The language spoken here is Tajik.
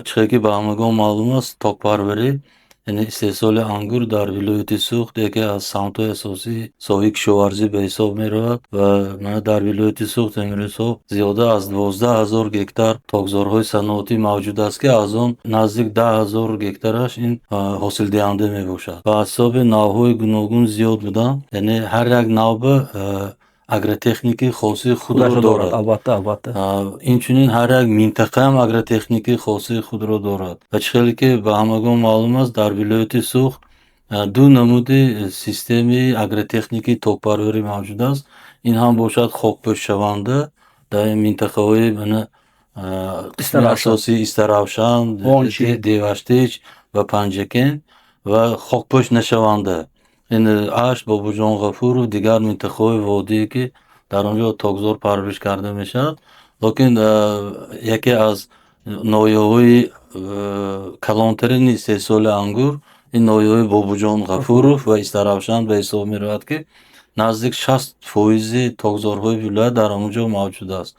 چه که به همگان معلوم است تاکپروری یعنی استحصال انگور در ولایت سوخت یکی از سمت اساسی ساحه کشاورزی به حساب می رود و من در ولایت سوخت امروز ها زیاده از 12,000 گکتار تاکزارهای صنعتی موجود است که از آن نزدیک 10,000 گکتارش این حاصل دهنده می باشد و حساب نوهای گوناگون زیاد بودن یعنی هر یک نو агротехникаи хоси худро дорад. албатта. Инчунин ҳар як минтақа ҳам агротехникаи хоси худро дорад. ва чӣ хеле ки ба ҳамагон маълум аст дар вилояти Суғд ду намуди системаи агротехникаи токпарварӣ мавҷуд аст. Ин ҳам бошад хокпӯшшаванда дар минтақаҳои қисми асосии Истаравшан, Деваштич ва Панҷакен ва хокпӯшнашаванда. ин Ашт, Бобуҷон Ғафуров, дигар минтақаҳои водие ки дар онҷо токзор парвариш карда мешавад. Лекин яке аз ноҳияҳои калонтарини истеҳсоли ангур ин ноҳияҳои Бобуҷон Ғафуров ва Истаравшан ба ҳисоб меравад ки наздик 60% токзорҳои вилоят дар онҷо мавҷуд аст.